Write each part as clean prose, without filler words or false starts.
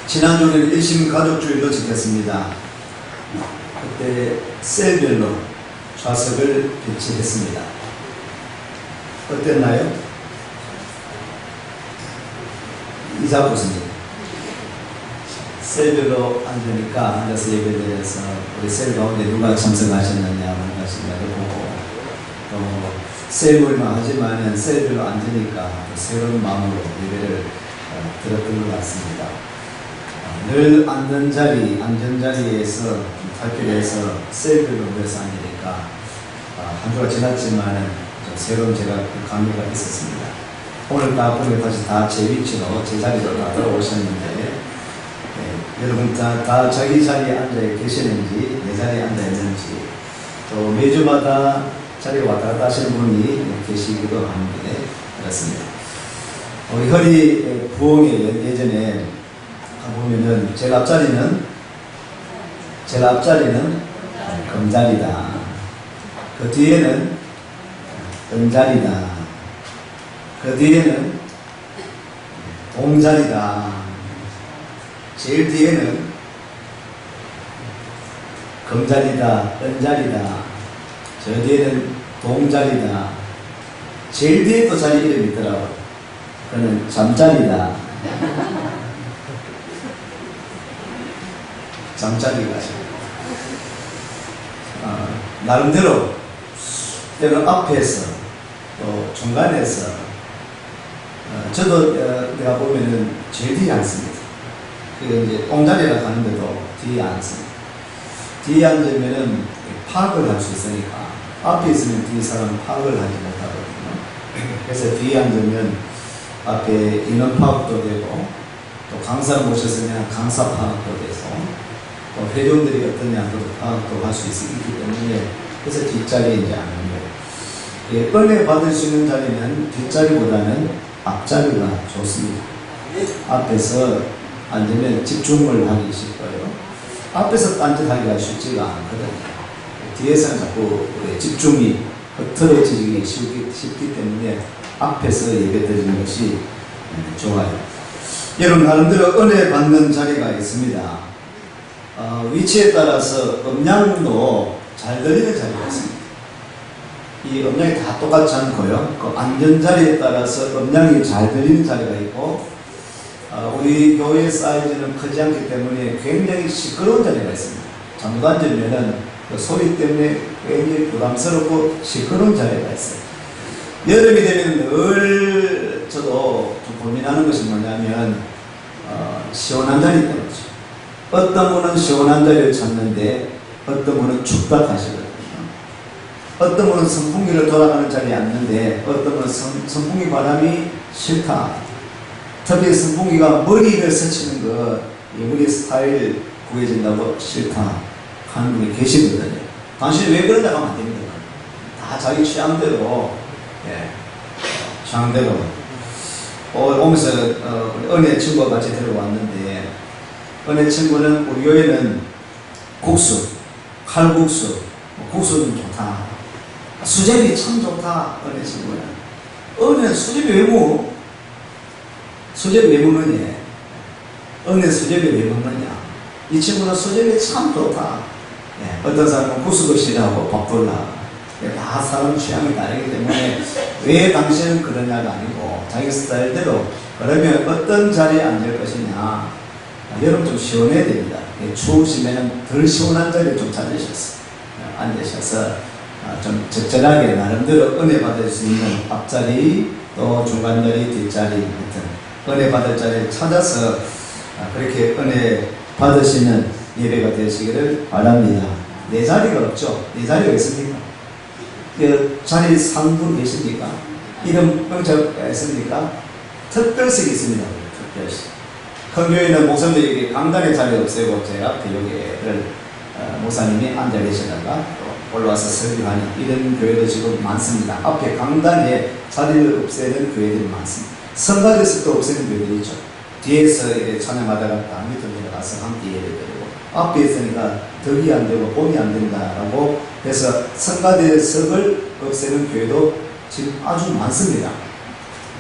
지난주에는 일심가족주일로 지켰습니다. 그때 셀별로 좌석을 배치했습니다. 어땠나요? 이사부 선생님, 셀별로 앉아서 예배드려서 우리 셀 가운데 누가 참석하셨느냐 하는 것을 보고, 또 셀별만 하지만 셀별로 앉으니까 새로운 마음으로 예배를 드렸던 것 같습니다. 늘 앉은 자리, 앉은 자리에서 발표해서 셀별로 모여서 앉으니까 한 주가 지났지만 새로운 제가 감회가 있었습니다. 오늘 다 보면 다시 다 제 위치로 제 자리로 다 들어오셨는데, 여러분 다 자기 자리에 앉아 계시는지, 내 자리에 앉아 있는지, 또 매주마다 자리에 왔다 갔다 하시는 분이 계시기도 합니다. 그렇습니다. 우리 허리 부흥회 예전에 보면은 제일 앞자리는 금자리다. 그 뒤에는 은자리다. 그 뒤에는 동자리다. 제일 뒤에는 금자리다, 은자리다. 저 뒤에는 동자리다. 제일 뒤에 또 자리 이름이 있더라고요. 그는 잠자리다. 잠자리가 나름대로 때로 앞에서 또 중간에서 저도 내가 보면은 제일 뒤에 앉습니다. 그 이제 동자리라 하는데도 뒤에 앉습니다. 뒤에 앉으면은 파악을 할 수 있으니까, 앞에 있으면 뒤에 사람은 파악을 하지 못하거든요. 그래서 뒤에 앉으면 앞에 인원 파악도 되고, 또 강사를 모셨으면 강사 파악도 돼서, 또 회원들이 어떠냐도 파악도 할 수 있기 때문에, 그래서 뒷자리에 이제 앉는 거예요. 은혜 받을 수 있는 자리는 뒷자리보다는 앞자리가 좋습니다. 앞에서 앉으면 집중을 하기 쉽고요. 앞에서 딴짓하기가 쉽지가 않거든요. 뒤에서는 자꾸 집중이 흐트러지기 쉽기 때문에 앞에서 예배 드리는 것이 좋아요. 여러분, 나름대로 은혜 받는 자리가 있습니다. 위치에 따라서 음량도 잘 들리는 자리가 있습니다. 이 음량이 다 똑같지 않고요. 그 앉은 자리에 따라서 음량이 잘 들리는 자리가 있고, 우리 교회 사이즈는 크지 않기 때문에 굉장히 시끄러운 자리가 있습니다. 잠도 앉으면은 그 소리 때문에 굉장히 부담스럽고 시끄러운 자리가 있어요. 여름이 되면 늘 저도 좀 고민하는 것이 뭐냐면, 시원한 자리 때문이죠. 어떤 분은 시원한 자리를 찾는데 어떤 분은 춥다 하시거든요. 어떤 분은 선풍기를 돌아가는 자리에 앉는데 어떤 분은 선풍기 바람이 싫다. 특히 선풍기가 머리를 스치는 것, 이 머리 스타일 구해진다고 싫다 하는 분이 계시거든요. 당신이 왜 그러냐 하면 안 됩니다. 다 자기 취향대로, 취향대로. 오면서 은혜 친구와 같이 들어왔는데, 은혜 친구는 우리 교회는 국수, 칼국수, 국수는 좋다. 수제비 참 좋다. 은혜 친구는. 은혜 수제비 왜 먹어? 수제비 왜 먹느냐? 은혜 수제비 왜 먹느냐? 이 친구는 수제비 참 좋다. 어떤 사람은 국수도 싫어하고 밥도 나. 다 사람 취향이 다르기 때문에 왜 당신은 그러냐가 아니고 자기 스타일대로. 그러면 어떤 자리에 앉을 것이냐? 여러분 좀 시원해야 됩니다. 추우시면 덜 시원한 자리에 좀 앉으셔서 좀 적절하게 나름대로 은혜 받을 수 있는 앞자리, 또 중간자리, 뒷자리 같은 은혜 받을 자리를 찾아서 그렇게 은혜 받으시는 예배가 되시기를 바랍니다. 내 자리가 없죠? 내 자리가 있습니까? 그 자리 3분 계십니까? 이름 병자가 있습니까? 특별석이 있습니다. 특별석. 큰 교회는 목사님들에게 강단의 자리를 없애고 제 앞에 여기를 목사님이 앉아 계시다가 또 올라와서 설교하는 이런 교회도 지금 많습니다. 앞에 강단에 자리를 없애는 교회들이 많습니다. 성가대에서도 없애는 교회들이 있죠. 뒤에서 찬양하다가 밑으로 내려가서 함께 예배드리고, 앞에 있으니까 덕이 안 되고 본이 안 된다라고 해서 성가대석을 없애는 교회도 지금 아주 많습니다.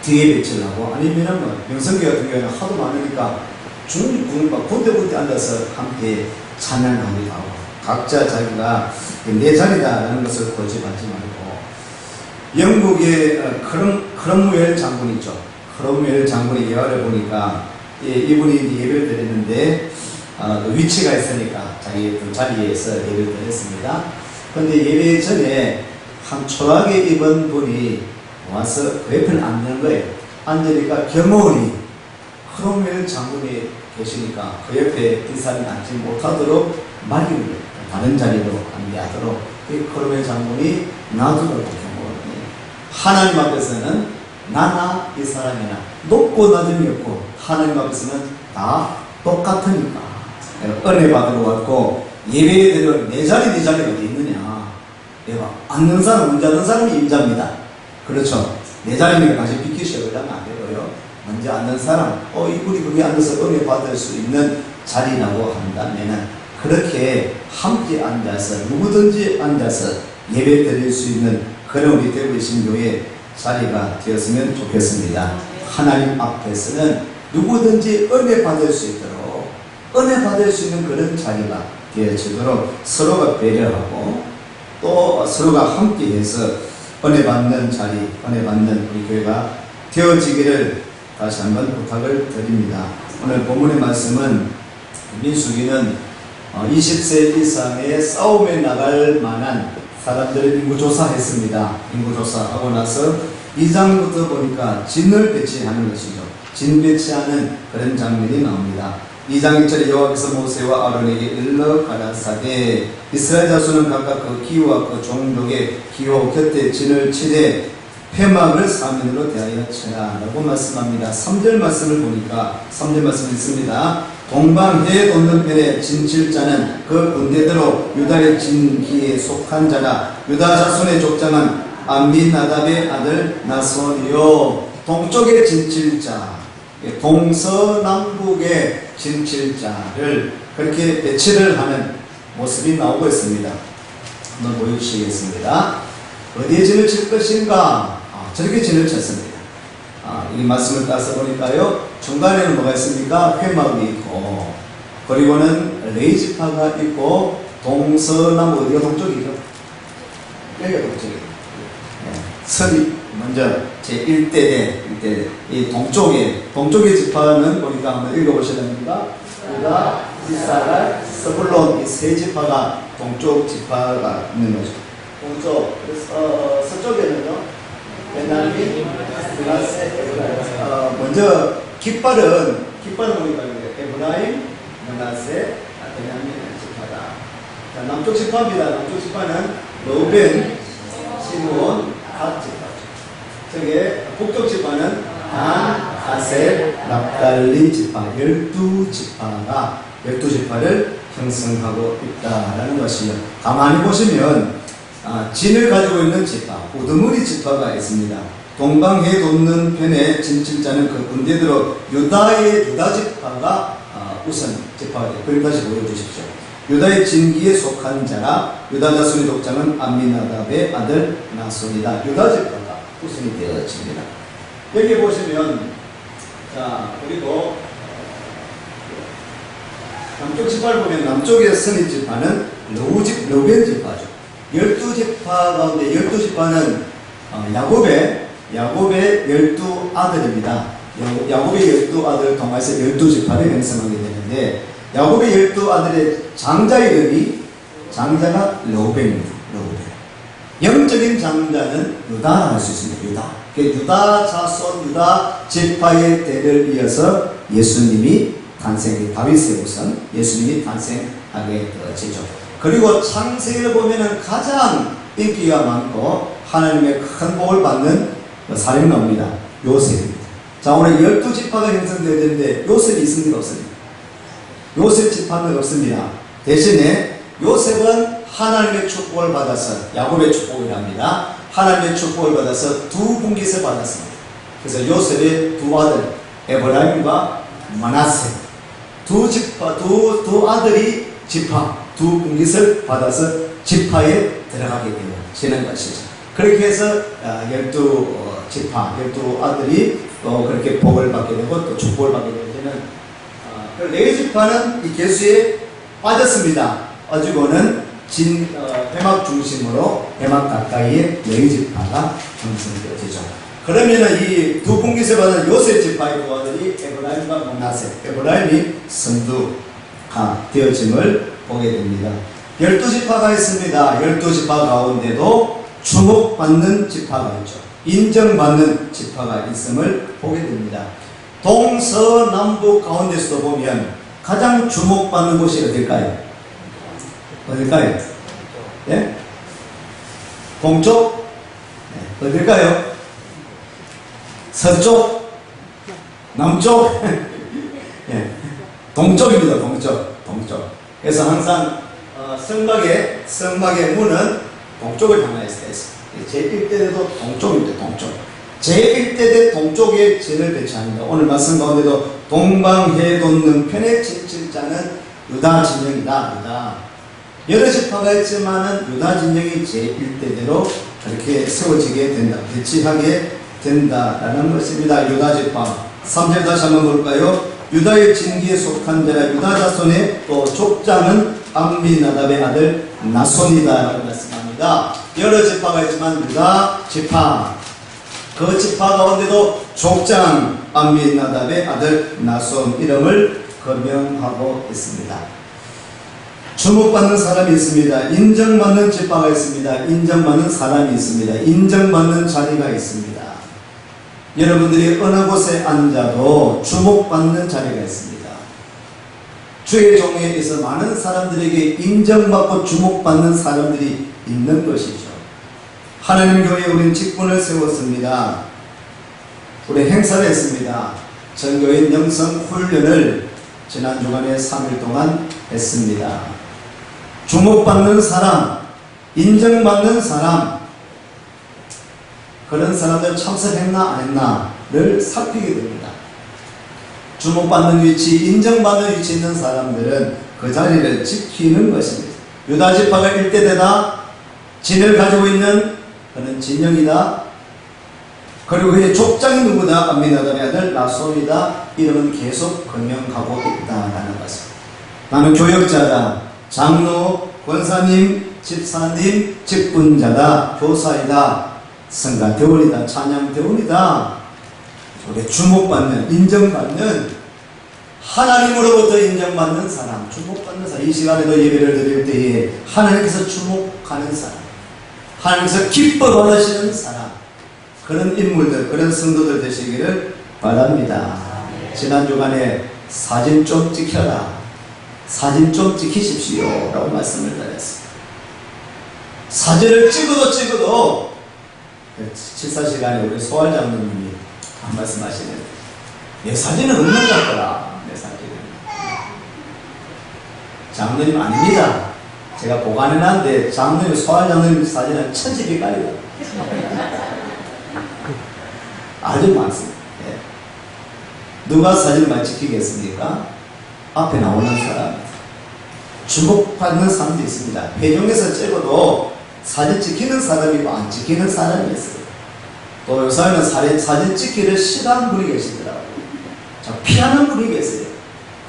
뒤에 배치를 하고, 아니면은 명성교 같은 경우에는 하도 많으니까 군데군데 앉아서 함께 찬양하기도 하고 각자 자기가 내 자리다라는 것을 고집하지 말고 영국의 크롬웰 장군 있죠. 크롬웰 장군의 예화를 보니까 이분이 예배를 드렸는데 위치가 있으니까 자기 자리에서 예배를 드렸습니다. 그런데 예배 전에 한 초라하게 입은 분이 와서 그 옆에 앉는 거예요. 앉으니까 경호원이 크롬웰 장군이 계시니까 그 옆에 이 사람이 앉지 못하도록 말리는 거예요. 다른 자리로 안내하도록. 그 크롬웰 장군이 놔두더라고. 경호원이 하나님 앞에서는 나나 이 사람이나 높고 낮음이 없고 하나님 앞에서는 다 똑같으니까 은혜 받으러 왔고 예배에 들어 내 자리 어디 있느냐. 내가 앉는 사람, 먼저 앉는 사람이 임자입니다. 그렇죠. 내 자리니까 다시 비키시오 그러면 안 되고요. 먼저 앉는 사람, 이분이 거기 앉아서 은혜 받을 수 있는 자리라고 한다면은 그렇게 함께 앉아서 누구든지 앉아서 예배 드릴 수 있는 그런 우리 대구 신교의 자리가 되었으면 좋겠습니다. 하나님 앞에서는 누구든지 은혜 받을 수 있도록 은혜 받을 수 있는 그런 자리가 되어지도록 서로가 배려하고 또 서로가 함께해서 은혜 받는 자리, 은혜 받는 우리 교회가 되어지기를 다시 한번 부탁을 드립니다. 오늘 본문의 말씀은 민수기는 20세 이상의 싸움에 나갈 만한 사람들을 인구조사했습니다. 인구조사하고 나서 2장부터 보니까 진을 배치하는 것이죠. 진 배치하는 그런 장면이 나옵니다. 2장 1절에 여호와께서 모세와 아론에게 일러 가라사대 이스라엘 자손은 각각 그 기후와 그 종족의 기호 곁에 진을 치되 회막을 사면으로 대하여 쳐라 라고 말씀합니다. 3절 말씀을 보니까 3절 말씀 있습니다. 동방해 돋는 편에 진칠자는 그 군대대로 유다의 진기에 속한 자라. 유다 자손의 족장은 암미나답의 아들 나손이요. 동쪽의 진칠자, 동서남북의 진칠자를 그렇게 배치를 하는 모습이 나오고 있습니다. 한번 보여주시겠습니다. 어디에 진을 칠 것인가? 저렇게 진을 쳤습니다. 이 말씀을 따서 보니까요, 중간에는 뭐가 있습니까? 회막이 있고, 그리고는 레이지파가 있고, 동서남, 어디가 동쪽이죠? 여기가 동쪽이에요. 설이 먼저 제1대대, 이 동쪽의 지파는 보니까 한번 읽어보셔야 됩니다. 유다, 이사갈, 스불론, 이 세 지파가 동쪽 지파가 있는 거죠. 동쪽, 그래서 서쪽에는요, 베냐민, 므낫세, 에브라임. 먼저 깃발은 보니까 에브라임, 므낫세, 베냐민 지파다. 자, 남쪽 지파입니다. 남쪽 지파는 르벤, 시므온, 갓 지파죠. 저게 북쪽 지파는 단, 아셀, 납달리 지파 12지파가 12지파를 형성하고 있다라는 것이요. 가만히 보시면 진을 가지고 있는 지파, 우두머리 지파가 있습니다. 동방해 돋는 편에 진칠자는 그 군대대로 유다 지파가 우선 지파가 돼요. 그럼 다시 보여주십시오. 유다의 진기에 속한 자라. 유다 자손의 족장은 암미나답의 아들 나손이다. 유다 지파가 우선이 되어집니다. 여기 보시면 그리고 남쪽 지파를 보면 남쪽의 선의 지파는 르벤 지파죠. 12지파 가운데 12지파는 야곱의 12아들입니다. 야곱의 12아들 통해서 12지파를 형성하게 되는데, 야곱의 12아들의 장자 이름이 장자가 르벤입니다. 영적인 장자는 유다라 할 수 있습니다. 유다 자손, 유다 지파의 대를 이어서 예수님이 다윗의 우선 예수님이 탄생하게 되어지죠. 그리고 창세기를 보면은 가장 인기가 많고 하나님의 큰 복을 받는 사람이 나옵니다. 요셉입니다. 자, 오늘 12지파가 형성되어야 되는데 요셉이 있습니까? 없습니까? 요셉 지파는 없습니다. 대신에 요셉은 하나님의 축복을 받아서, 야곱의 축복을 합니다. 하나님의 축복을 받아서 두 분깃을 받았습니다. 그래서 요셉의 두 아들 에브라임과 므낫세 두 아들이 지파 두 분깃을 받아서 지파에 들어가게 되는 것이죠. 그렇게 해서 12지파 12아들이 또 그렇게 복을 받게 되고 또 축복을 받게 되는 레위 지파는 이 개수에 빠졌습니다. 빠지고는 회막 중심으로 회막 가까이에 레위 지파가 형성되어지죠. 그러면은 이 두 분깃을 받은 요셉 지파의 두 아들이 에브라임과 므낫세, 에브라임이 선두가 되어짐을 보게 됩니다. 12지파가 있습니다. 12지파 가운데도 주목받는 지파가 있죠. 인정받는 지파가 있음을 보게 됩니다. 동서남북 가운데서도 보면 가장 주목받는 곳이 어딜까요? 어딜까요? 예? 동쪽? 네. 어딜까요? 서쪽? 남쪽? 예. 동쪽입니다. 동쪽. 그래서 항상 성막의 문은 동쪽을 향하여 있어요. 제1대도 동쪽입니다. 동쪽. 제1대대 동쪽에 진을 배치합니다. 오늘 말씀 가운데도 동방해 돋는 편의 진칠자는 유다 진영이다. 유다. 여러 지파가 있지만은 유다 진영이 제1대대로 그렇게 세워지게 된다. 배치하게 된다라는 것입니다. 유다 지파. 3절 다시 한번 볼까요? 유다의 진기에 속한 자라 유다 자손의 또 족장은 암미나답의 아들 나손이다 라고 말씀합니다. 여러 지파가 있지만 유다 지파, 그 지파 가운데도 족장 암미나답의 아들 나손 이름을 거명하고 있습니다. 주목받는 사람이 있습니다. 인정받는 지파가 있습니다. 인정받는 사람이 있습니다. 인정받는 자리가 있습니다. 여러분들이 어느 곳에 앉아도 주목받는 자리가 있습니다. 주의 종에 있어 많은 사람들에게 인정받고 주목받는 사람들이 있는 것이죠. 하나님 교회에 우리는 직분을 세웠습니다. 우리 행사를 했습니다. 전교인 영성 훈련을 지난 주간에 3일 동안 했습니다. 주목받는 사람, 인정받는 사람, 그런 사람들 참석했나 안 했나를 살피게 됩니다. 주목받는 위치, 인정받는 위치에 있는 사람들은 그 자리를 지키는 것입니다. 유다 지파가 일대대다, 진을 가지고 있는 그는 진영이다. 그리고 그의 족장이 누구다? 암미나답의 아들 나손이다. 이름은 계속 거명하고 있다라는 것입니다. 나는 교역자다, 장로, 권사님, 집사님, 직분자다, 교사이다, 성가 대원이다, 찬양 대원이다. 우리 주목받는, 인정받는, 하나님으로부터 인정받는 사람, 주목받는 사람. 이 시간에도 예배를 드릴 때에 하나님께서 주목하는 사람, 하나님께서 기뻐 받으시는 사람, 그런 인물들, 그런 성도들 되시기를 바랍니다. 지난 주간에 사진 좀 찍혀라, 사진 좀 찍히십시오 라고 말씀을 드렸습니다. 사진을 찍어도 칠사 시간에 우리 소활 장로님이 한 말씀 하시는데, 내 사진은 없는 것 같더라. 내 사진은. 장로님 아닙니다. 제가 보관해놨는데 장로님, 소활 장로님 사진은 천지비 깔려. 아주 많습니다. 예. 누가 사진을 많이 찍히겠습니까? 앞에 나오는 사람입니다. 주목받는 사람도 있습니다. 회중에서 찍어도 사진 찍히는 사람이 있고 안 찍히는 사람이 있어요. 또 요새는 사진 찍기를 싫어하는 분이 계시더라고요. 피하는 분이 계세요.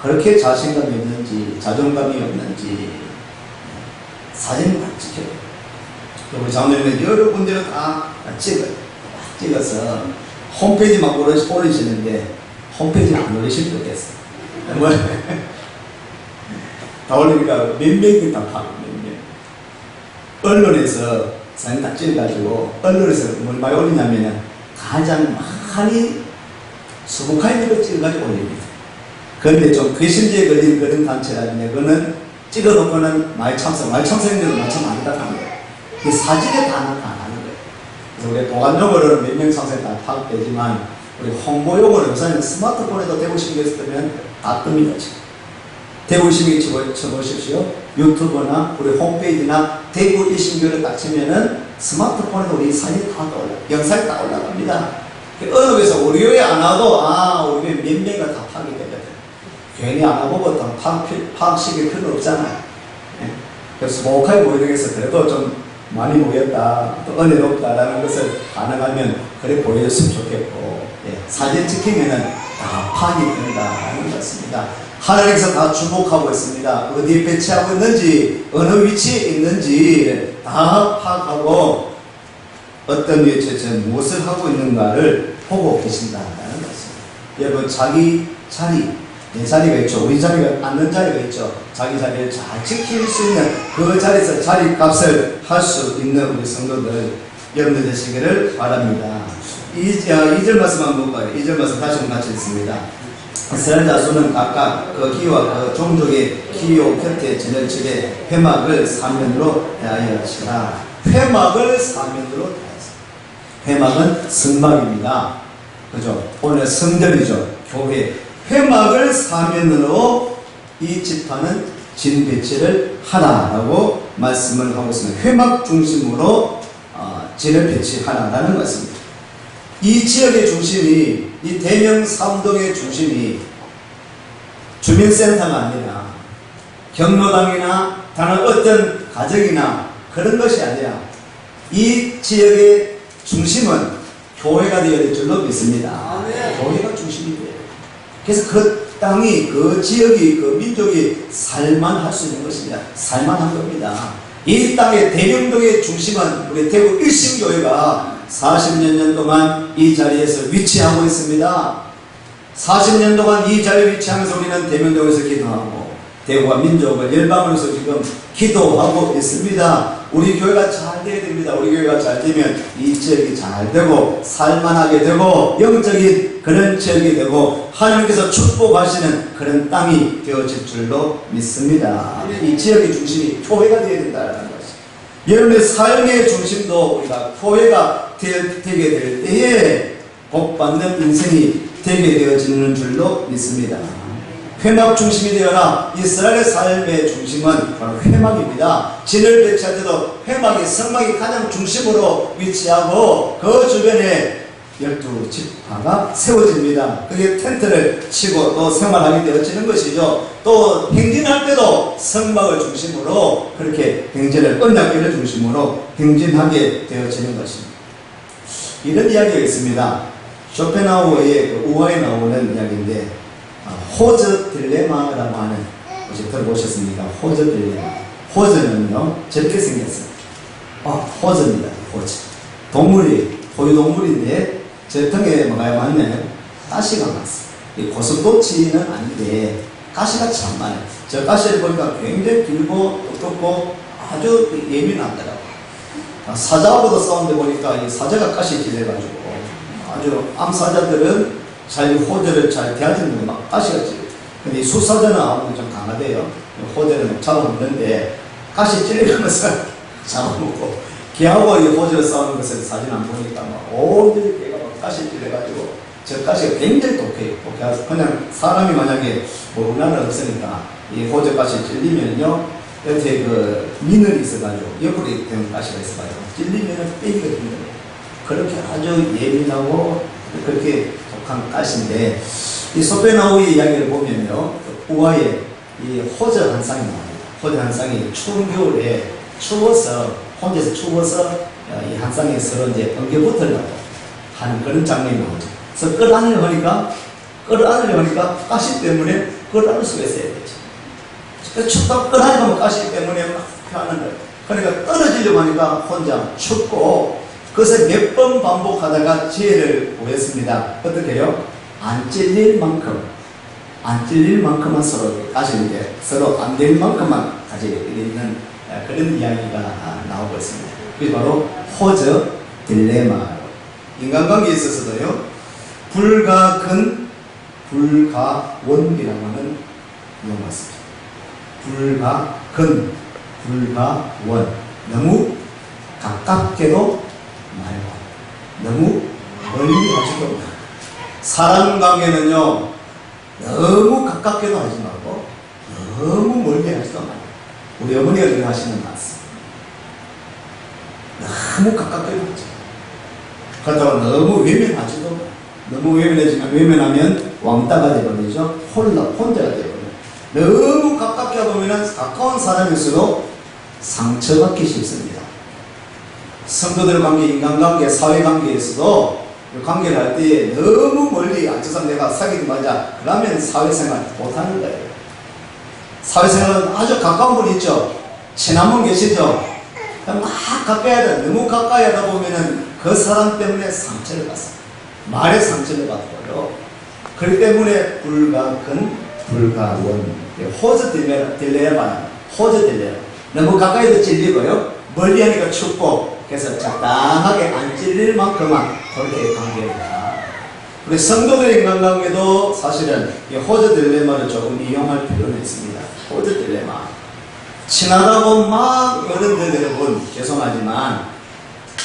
그렇게 자신감이 없는지, 자존감이 없는지 사진을 다 찍혀요. 우리 장로님은 여러 분들은 다 찍어서 홈페이지 막 올리시는데 홈페이지 안 올리실 것 같았어요. 다 올리니까 몇 명이 다 파고 언론에서 사진 다 찍어가지고 언론에서 뭘 많이 올리냐면 가장 많이 수북한 걸 찍어가지고 올립니다. 그런데 좀 괘씸죄에 걸린 그런 단체라는데 그거는 찍어놓고는 많이 참석인데도 마참 안 나타나는 거예요. 그 사진에 다 나타나는 거예요. 그래서 우리 보관용어로는 몇 명 참석이 다 파악되지만 우리 홍보용어로 요새는 스마트폰에도 대구 신경을 쓰면 다 뜹니다. 지금. 대구 신경 쳐보십시오. 유튜브나 우리 홈페이지나 대구 일신교를 딱 치면은 스마트폰에도 우리 사진이 다 올라, 영상이 다 올라갑니다. 어느 곳에서 우리 교회 안 와도 우리 교회 몇 명이 다 파악이 되거든. 괜히 안 와보고 다 파악시킬 필요 없잖아요. 네? 그래서 목하게 보여드리겠어. 그래도 좀 많이 모였다, 또 은혜롭다라는 것을 가능하면 그래 보여줬으면 좋겠고, 예. 사진 찍히면은 다 파악이 된다는 것입니다. 하나님께서 다 주목하고 있습니다. 어디에 배치하고 있는지, 어느 위치에 있는지 다 파악하고 어떤 위치에서 무엇을 하고 있는가를 보고 계신다는 것입니다. 여러분, 자기 자리, 내 자리가 있죠. 우리 자리가 앉는 자리가 있죠. 자기 자리를 잘 지킬 수 있는 그 자리에서 자리값을 할 수 있는 우리 성도들 여러분들 되시기를 바랍니다. 2절 말씀 한번 볼까요? 2절 말씀 다시 한번 같이 읽습니다. 이스라엘 자손은 각각 그 기와 그 종족의 기호 곁에 저녁 집에 회막을 사면으로 대하여 치라. 회막을 사면으로 대하여. 회막은 성막입니다. 그죠? 오늘 성전이죠. 교회. 회막을 사면으로 이 집화는 진 배치를 하라라고 말씀을 하고 있습니다. 회막 중심으로 진을 배치하라라는 것입니다. 이 지역의 중심이, 이 대명 삼동의 중심이 주민센터가 아니라 경로당이나 다른 어떤 가정이나 그런 것이 아니라 이 지역의 중심은 교회가 되어야 될 줄로 믿습니다. 교회가 중심이 돼요. 그래서 그 땅이, 그 지역이, 그 민족이 살만할 수 있는 것입니다. 살만한 겁니다. 이 땅의 대명동의 중심은 우리 대구 일신교회가 40년 동안 이 자리에서 위치하고 있습니다. 40년 동안 이 자리에 위치하면서 우리는 대명동에서 기도하고 대구와 민족을 열방으로서 지금 기도하고 있습니다. 우리 교회가 잘 돼야 됩니다. 우리 교회가 잘 되면 이 지역이 잘 되고 살만하게 되고 영적인 그런 지역이 되고 하나님께서 축복하시는 그런 땅이 되어질 줄로 믿습니다. 이 지역의 중심이 교회가 되어야 된다는 것이. 여러분의 삶의 중심도 우리가 교회가 되게 될 때에 복받는 인생이 되게 되어지는 줄로 믿습니다. 회막 중심이 되어라. 이스라엘의 삶의 중심은 바로 회막입니다. 진을 배치할 때도 회막이, 성막이 가장 중심으로 위치하고 그 주변에 12지파가 세워집니다. 그게 텐트를 치고 또 생활하게 되어지는 것이죠. 또 행진할 때도 성막을 중심으로 그렇게 행진을, 언약궤를 중심으로 행진하게 되어지는 것입니다. 이런 이야기가 있습니다. 쇼펜하우어의 그 우화에 나오는 이야기인데 호저 딜레마라고 하는, 혹시 들어보셨습니까? 호저 딜레마. 호저는요, 저렇게 생겼어요. 호저입니다. 호저. 동물이, 포유동물인데, 저 등에 뭐가 많네? 가시가 많았어요. 이 고슴도치는 아닌데, 가시가 참 많아요. 저 가시를 보니까 굉장히 길고, 두껍고, 아주 예민하더라고요. 사자하고도 싸우는데 보니까 이 사자가 가시 질려가지고, 아주 암사자들은 자기 호재를 잘 대하지는 막 가시가 찔려. 근데 이 수사자는 아무래도 좀 강하대요. 호재는 잡아먹는데 가시 찔리면서 잡아먹고, 걔하고 이 호재를 싸우는 것을 사진 안 보니까 막 온전히 걔가 막 가시 찔려가지고, 저 가시가 굉장히 독해요. 독해서 그냥 사람이 만약에 뭐 우리나라는 없으니까 이 호재 가시 찔리면요, 옆에 그 미늘이 있어가지고 옆으로 되는 가시가 있어가지고 찔리면은 빼기가 힘들어요. 그렇게 아주 예민하고 그렇게 독한 가시인데, 이 소페나우의 이야기를 보면요, 우화에 이 호저 한 쌍이 나옵니다. 호저 한 쌍이 추운 겨울에 추워서, 혼자서 추워서 이 한 쌍이 서로 이제 엉겨붙으려고 하는 그런 장면이 나오죠. 그래서 끌어안으려고 하니까 가시 때문에 끌어안을 수가 있어야 되죠. 춥다고 끌어안으려면 가시 때문에 막 하는 거예요. 그러니까 떨어지려고 하니까 혼자 춥고, 그것을 몇 번 반복하다가 지혜를 구했습니다. 어떻게 해요? 안 찔릴 만큼만 서로 가지고 이제 서로 안 될 만큼만 가지고 있는 그런 이야기가 나오고 있습니다. 그게 바로 호저 딜레마. 인간관계에 있어서도요, 불가근, 불가원이라고 하는 용어가 있습니다. 불가근, 불가원. 너무 가깝게도 말고 너무 멀리 하지도 말고. 사람 관계는요, 너무 가깝게도 하지 말고 너무 멀리 하지도 말고. 우리 어머니가 그렇게 하시는 말씀. 너무 가깝게도 하지 말고, 그렇다고 너무 외면하지도 말고. 너무 외면하면 왕따가 되버리죠. 혼자가 되버려요. 너무 가깝게 하면 가까운 사람일수록 상처받기 쉽습니다. 성도들 관계, 인간관계, 사회관계에서도 관계를 할 때 너무 멀리, 저 사람 내가 사귀지 말자, 그러면 사회생활 못하는 거예요. 사회생활은 아주 가까운 분 있죠. 친한 분 계시죠. 막 가까이 하다, 너무 가까이 하다 보면은 그 사람 때문에 상처를 받습니다. 말에 상처를 받고요. 그렇기 때문에 불가근, 불가원, 호저 딜레마, 호저 딜레마. 너무 가까이도 찔리고요. 멀리 하니까 춥고, 그래서 적당하게 안 찔릴 만큼만 그렇게 관계합니다. 우리 성도들의 인간관계도 사실은 이 호저 딜레마를 조금 이용할 필요는 있습니다. 호저 딜레마. 친하다고 막 어른들 여러분, 죄송하지만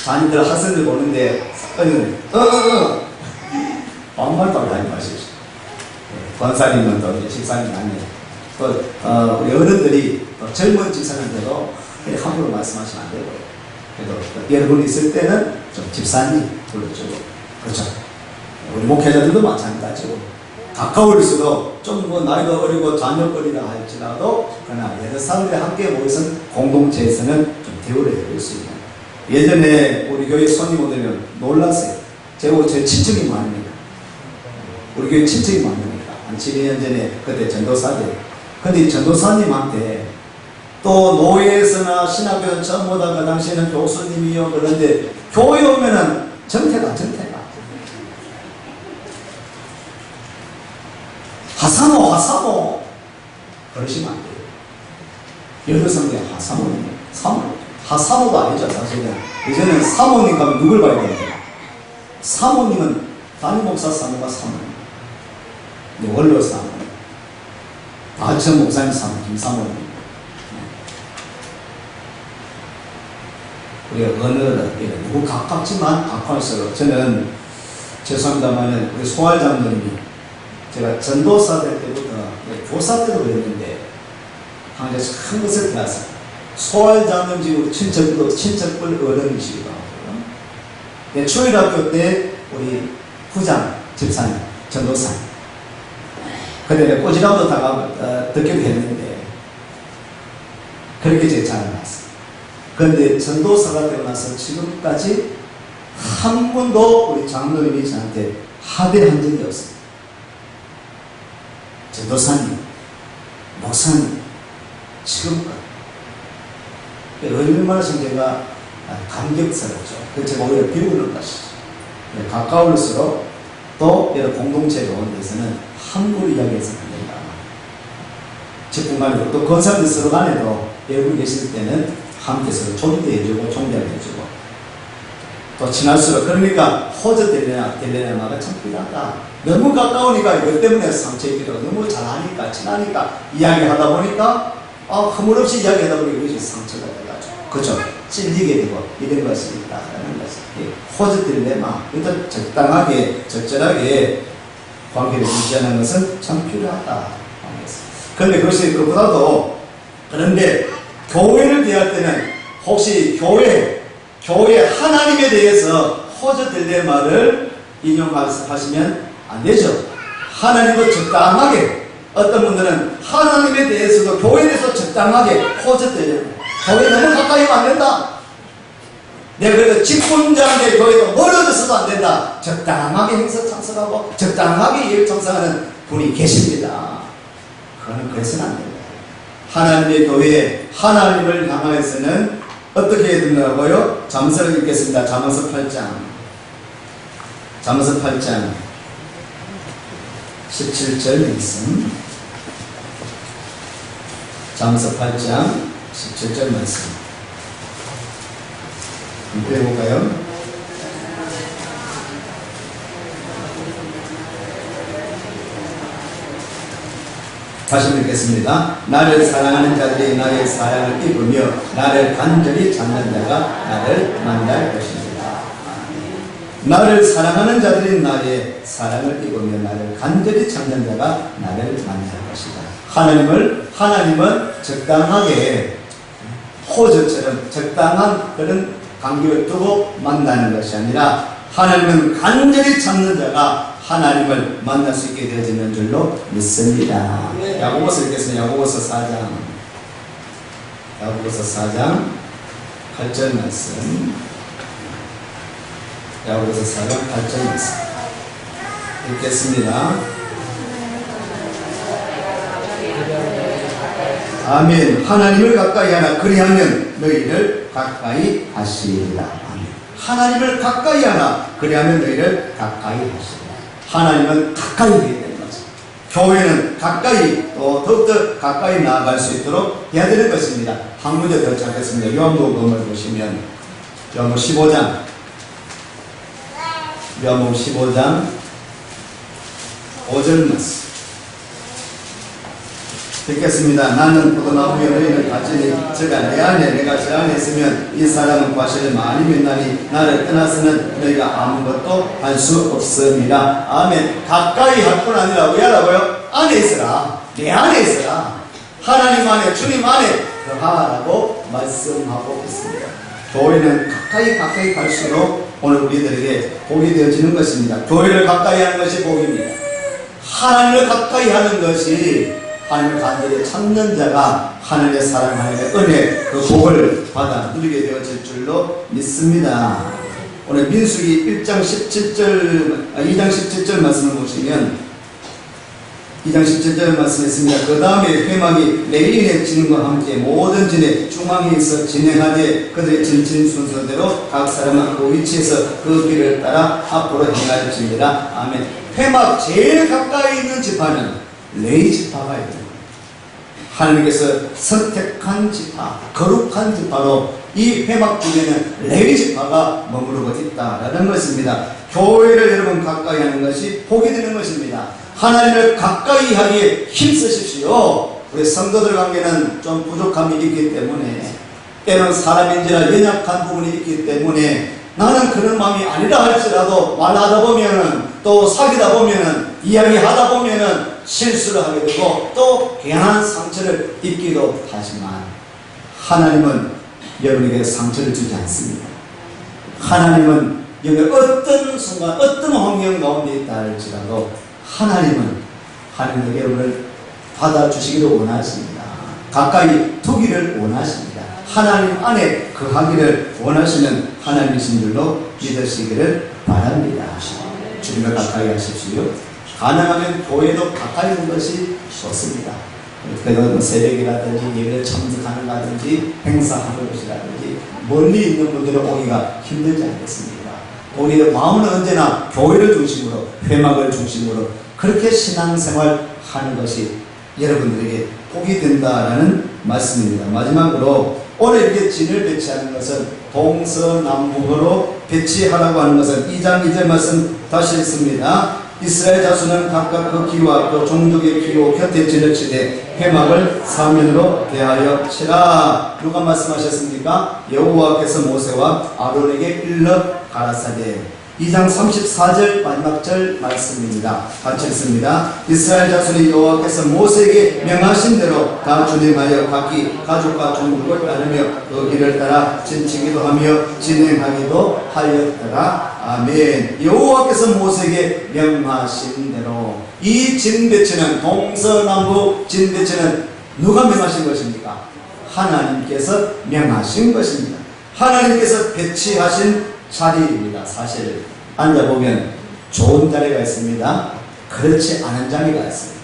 자녀들 학생들 보는데 반말도 하지 마십시오. 권사님은 또 이제 집사님 아니에요. 또 우리 어른들이 또 젊은 집사님들도 함부로 말씀하시면 안 되고요. 그래도 여러분 있을 때는 좀 집사님 불러주고, 그렇죠. 우리 목회자들도 마찬가지고, 가까울수록 좀 뭐 나이도 어리고 자녀거리라 할지라도 그러나 여러 사람들이 함께 모여서 공동체에서는 좀 대우를 해줄 수 있는. 예전에 우리 교회 손님 오면 놀랐어요. 제 친척이 많으니까. 우리 교회 친척이 많으니까. 한 12년 전에 그때 전도사들. 근데 전도사님한테 또 노예에서나 신학교 처음 오다가 당시에는 교수님이요 그런데 교회 오면은 정태가 하사모 그러시면 안 돼요. 여러 성경 하사모님, 하사모도 아니죠. 사실은 이제는 사모님 가면 누굴 봐야 됩니까? 사모님은 담임 목사 사모가 사모님, 원로 사모님, 박천 목사님 사모, 김사모님. 우리가 언어를 누구 가깝지만 가까울수록 저는 죄송합니다만은 우리 소활 장로님이 제가 전도사 될 때부터 교사 때도 그랬는데 항상 큰 것을 배웠어요. 소활장님지 우리 친척들 어른이시기도 하고요. 초일학교 때 우리 부장 집사님 전도사님 그때 꼬지람도 듣기도 했는데 그렇게 제가 잘 알았어요. 그런데 전도사가 되고 나서 지금까지 한 번도 우리 장로님이 저한테 하대한 적이 없습니다. 전도사님, 목사님, 지금까지 얼마나 제가 감격스럽죠. 그래서 제가 오히려 배우는 것이죠. 가까울수록 또 이런 공동체에 오는 데서는 함부로 이야기해서는 안 된다. 직분간에도 또 건사들 서로 간에도 여러분 계실 때는 함께 서로 존대해주고 존경해주고 또 지날수록 그러니까 호저 딜레마가 참 필요하다. 너무 가까우니까 이것 때문에 상처 입기도 너무 잘하니까 친하니까 이야기하다 보니까 허물없이 이야기하다 보니까 이것이 상처가 돼가지고 그죠? 찔리게 되고 이런 것이 있다라는 것이 호저 딜레마. 일단 적당하게 적절하게 관계를 유지하는 것은 참 필요하다. 그런데 그것이 그보다도 그런데 교회를 대할 때는 혹시 교회 하나님에 대해서 호저 딜레마를 인용하시면 안 되죠. 하나님도 적당하게 어떤 분들은 하나님에 대해서도 교회에 대해서 적당하게 호저 딜레마. 교회 너무 가까이 하면 안 된다. 내가 그래도 직분자인데 교회도 멀어져서도 안 된다. 적당하게 행사 참석하고 적당하게 예배 참석하는 분이 계십니다. 그거는 그래서는 안 된다. 하나님의 교회에 하나님을 향하여서는 어떻게 해야 된다고요? 잠언서를 읽겠습니다. 잠언서 8장 17절 말씀. 잠언서 8장 17절 말씀 읽어볼까요? 다시 읽겠습니다. 나를 사랑하는 자들이 나의 사랑을 입으며 나를 간절히 찾는 자가 나를 만날 것입니다. 나를 사랑하는 자들이 나의 사랑을 입으며 나를 간절히 찾는 자가 나를 만날 것이다. 하나님은 적당하게 호저처럼 적당한 그런 관계를 두고 만나는 것이 아니라 하나님은 간절히 찾는 자가 하나님을 만날 수 있게 되어지는 줄로 믿습니다. 야고보서 읽겠습니다. 야고보서 4장 8절 말씀. 야고보서 4장 8절 말씀 읽겠습니다. 아멘. 하나님을 가까이 하라. 그리하면 너희를 가까이 하시리라. 아멘. 하나님을 가까이 하라. 그리하면 너희를 가까이 하시리라. 하나님은 가까이 해야 되는 거죠. 교회는 가까이, 또 더욱더 가까이 나아갈 수 있도록 해야 되는 것입니다. 한 문제 더 찾겠습니다. 요한복음을 보시면 요한복음 15장 요한복음 15장 5절 말씀 듣겠습니다. 나는 포도나무에 너희는 가지니 저가 내 안에 내가 저 안에 있으면 이 사람은 과실을 많이 맺나니 나를 떠나서는 너희가 아무것도 할 수 없습니다. 아멘. 가까이 할 뿐 아니라 왜 하라고요? 안에 있으라. 내 안에 있으라. 하나님 안에 주님 안에 거하라고 말씀하고 있습니다. 교회는 가까이 갈수록 오늘 우리들에게 복이 되어지는 것입니다. 교회를 가까이 하는 것이 복입니다. 하나님을 가까이 하는 것이 하나님을 간절히 찾는 자가 하나님의 사랑, 하나님의 은혜, 그 복을 받아 누리게 되어질 줄로 믿습니다. 오늘 민수기 2장 17절 말씀을 보시면 2장 17절 말씀했습니다. 그 다음에 회막이 레위인의 진과 함께 모든 진의 중앙에 있어 진행하되 그들의 진친 순서대로 각 사람은 그 위치에서 그 길을 따라 앞으로 행할지니라. 아멘. 회막 제일 가까이 있는 지파는 레위 지파가 있다. 하나님께서 선택한 지파, 거룩한 지파로 이 회막 중에는 레위 지파가 머무르고 있다라는 것입니다. 교회를 여러분 가까이 하는 것이 복이 되는 것입니다. 하나님을 가까이 하기에 힘쓰십시오. 우리 성도들 관계는 좀 부족함이 있기 때문에, 때로는 사람인지라 연약한 부분이 있기 때문에 나는 그런 마음이 아니라 할지라도 말하다 보면은, 또 사귀다 보면은, 이야기하다 보면은 실수를 하게 되고 또 괜한 상처를 입기도 하지만 하나님은 여러분에게 상처를 주지 않습니다. 하나님은 여기 어떤 순간 어떤 환경 가운데 있다 할지라도 하나님은 여러분을 받아주시기를 원하십니다. 가까이 두기를 원하십니다. 하나님 안에 거하기를 원하시는 하나님이신 줄로 믿으시기를 바랍니다. 주님을 가까이 하십시오. 가능하면 교회도 가까이 있는 것이 좋습니다. 그래도 새벽이라든지 예배 참석하는다든지 행사하는 것이라든지 멀리 있는 분들은 오기가 힘들지 않겠습니까? 우리의 마음은 언제나 교회를 중심으로, 회막을 중심으로 그렇게 신앙생활 하는 것이 여러분들에게 복이 된다라는 말씀입니다. 마지막으로 오늘 이렇게 진을 배치하는 것은 동서남북으로 배치하라고 하는 것은 2장 2절 말씀 다시 읽습니다. 이스라엘 자손은 각각 그 기와 또 종족의 기로 곁에 진을 치되 회막을 사면으로 대하여 치라. 누가 말씀하셨습니까? 여호와께서 모세와 아론에게 일러 가라사대. 2장 34절 마지막 절 말씀입니다. 같이 읽습니다. 이스라엘 자손이 여호와께서 모세에게 명하신 대로 다 준행하여 각기 가족과 종족을 따르며 그 길을 따라 진치기도 하며 진행하기도 하였더라. 아멘. 여호와께서 모세에게 명하신 대로 이 진배치는 동서남북 진배치는 누가 명하신 것입니까? 하나님께서 명하신 것입니다. 하나님께서 배치하신 자리입니다. 사실 앉아보면 좋은 자리가 있습니다. 그렇지 않은 자리가 있습니다.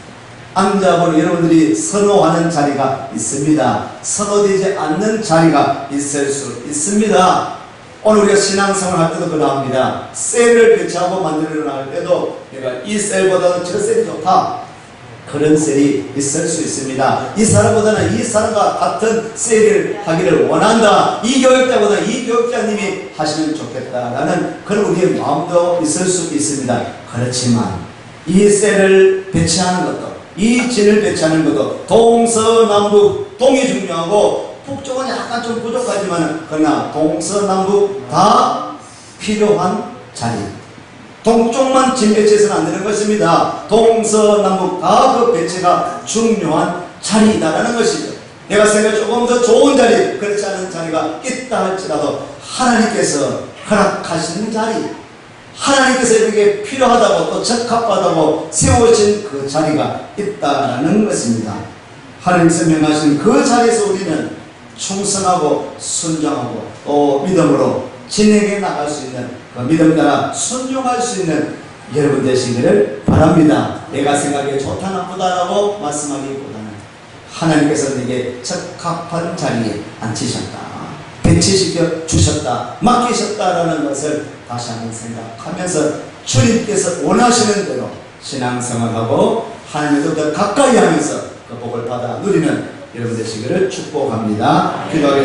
앉아보면 여러분들이 선호하는 자리가 있습니다. 선호되지 않는 자리가 있을 수 있습니다. 오늘 우리가 신앙생활 할 때도 그러합니다. 셀을 배치하고 만들어 나갈 때도 내가 이 셀보다는 저 셀이 좋다, 그런 셀이 있을 수 있습니다. 이 사람보다는 이 사람과 같은 셀을 하기를 원한다. 이 교육자보다 이 교육자님이 하시면 좋겠다라는 그런 우리의 마음도 있을 수 있습니다. 그렇지만 이 셀을 배치하는 것도, 이 진을 배치하는 것도 동서남북, 동이 중요하고 북쪽은 약간 좀 부족하지만 그러나 동서남북 다 필요한 자리. 동쪽만 진 배치해서는 안 되는 것입니다. 동서남북 다 그 배치가 중요한 자리이다라는 것이죠. 내가 생각해 조금 더 좋은 자리, 그렇지 않은 자리가 있다 할지라도 하나님께서 허락하신 자리, 하나님께서 이렇게 필요하다고 또 적합하다고 세우신 그 자리가 있다라는 것입니다. 하나님께서 명하신 그 자리에서 우리는 충성하고 순종하고 또 믿음으로 진행해 나갈 수 있는, 그 믿음 따라 순종할 수 있는 여러분 되시기를 바랍니다. 내가 생각에 좋다 나쁘다라고 말씀하기보다는 하나님께서 내게 적합한 자리에 앉히셨다, 배치시켜 주셨다, 맡기셨다라는 것을 다시 한번 생각하면서 주님께서 원하시는 대로 신앙생활하고 하나님과 더 가까이 하면서 그 복을 받아 누리는 여러분 되시기를 축복합니다. 기도하겠습니다.